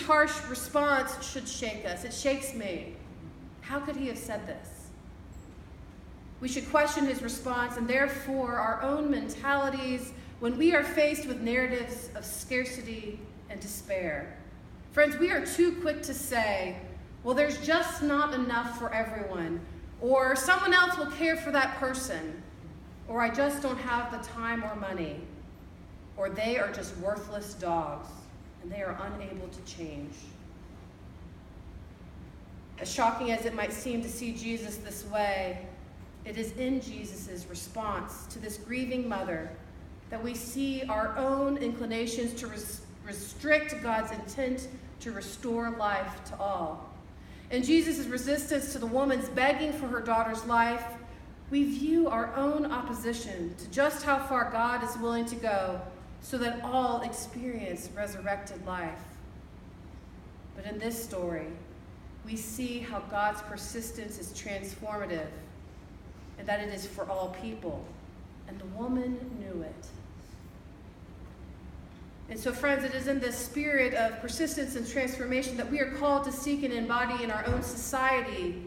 harsh response should shake us. It shakes me. How could he have said this? We should question his response and therefore our own mentalities when we are faced with narratives of scarcity and despair. Friends, we are too quick to say, well, there's just not enough for everyone, or someone else will care for that person, or I just don't have the time or money, or they are just worthless dogs and they are unable to change. As shocking as it might seem to see Jesus this way, it is in Jesus' response to this grieving mother that we see our own inclinations to restrict God's intent to restore life to all. In Jesus' resistance to the woman's begging for her daughter's life, we view our own opposition to just how far God is willing to go so that all experience resurrected life. But in this story, we see how God's persistence is transformative and that it is for all people. And the woman knew it. And so, friends, it is in this spirit of persistence and transformation that we are called to seek and embody in our own society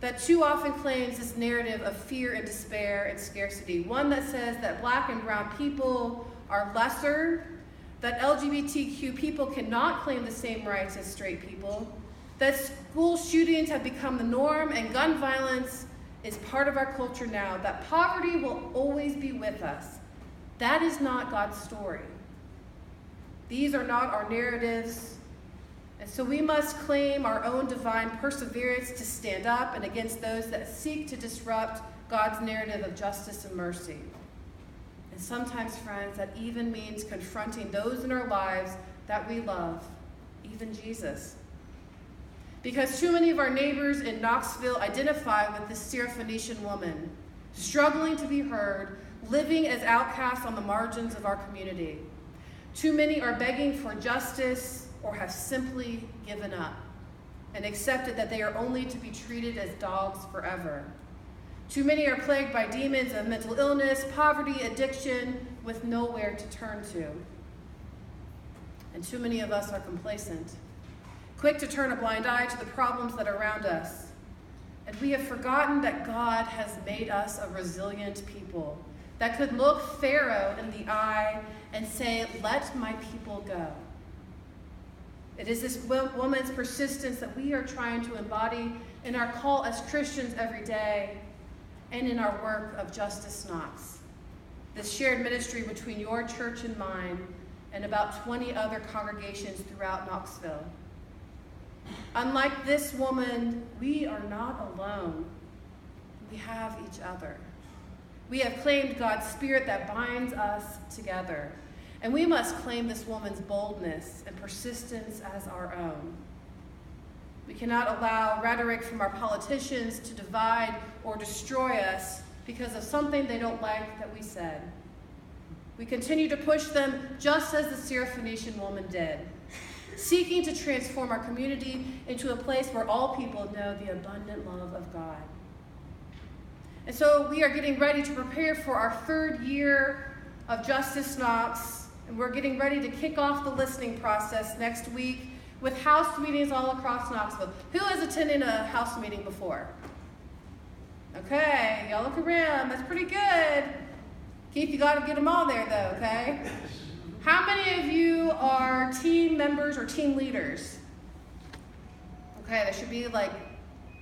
that too often claims this narrative of fear and despair and scarcity. One that says that black and brown people are lesser, that LGBTQ people cannot claim the same rights as straight people, that school shootings have become the norm and gun violence is part of our culture now, that poverty will always be with us. That is not God's story. These are not our narratives, and so we must claim our own divine perseverance to stand up and against those that seek to disrupt God's narrative of justice and mercy. And sometimes, friends, that even means confronting those in our lives that we love, even Jesus. Because too many of our neighbors in Knoxville identify with this Syrophoenician woman, struggling to be heard, living as outcasts on the margins of our community. Too many are begging for justice or have simply given up and accepted that they are only to be treated as dogs forever. Too many are plagued by demons of mental illness, poverty, addiction, with nowhere to turn to. And too many of us are complacent, quick to turn a blind eye to the problems that are around us. And we have forgotten that God has made us a resilient people that could look Pharaoh in the eye and say, "Let my people go." It is this woman's persistence that we are trying to embody in our call as Christians every day and in our work of Justice Knox, this shared ministry between your church and mine and about 20 other congregations throughout Knoxville. Unlike this woman, we are not alone. We have each other. We have claimed God's Spirit that binds us together. And we must claim this woman's boldness and persistence as our own. We cannot allow rhetoric from our politicians to divide or destroy us because of something they don't like that we said. We continue to push them just as the Syrophoenician woman did, seeking to transform our community into a place where all people know the abundant love of God. And so we are getting ready to prepare for our third year of Justice Knox, and we're getting ready to kick off the listening process next week with house meetings all across Knoxville. Who has attended a house meeting before? Okay, y'all look around. That's pretty good. Keith, you got to get them all there, though, okay? How many of you are team members or team leaders? Okay, there should be like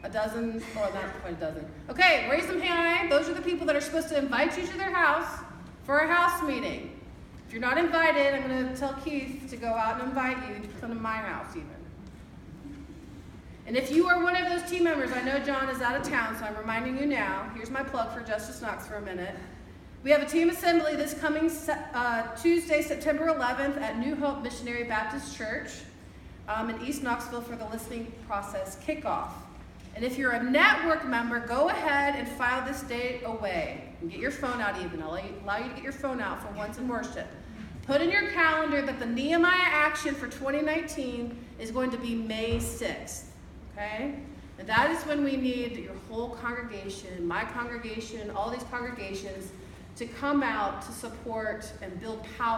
a dozen, or not quite a dozen. Okay, raise them high. Those are the people that are supposed to invite you to their house for a house meeting. If you're not invited, I'm going to tell Keith to go out and invite you to come to my house even. And if you are one of those team members, I know John is out of town, so I'm reminding you now. Here's my plug for Justice Knox for a minute. We have a team assembly this coming Tuesday, September 11th at New Hope Missionary Baptist Church in East Knoxville for the listening process kickoff. And if you're a network member, go ahead and file this date away. And get your phone out even. I'll allow you to get your phone out for once in worship. Put in your calendar that the Nehemiah action for 2019 is going to be May 6th. Okay? And that is when we need your whole congregation, my congregation, all these congregations, to come out to support and build power.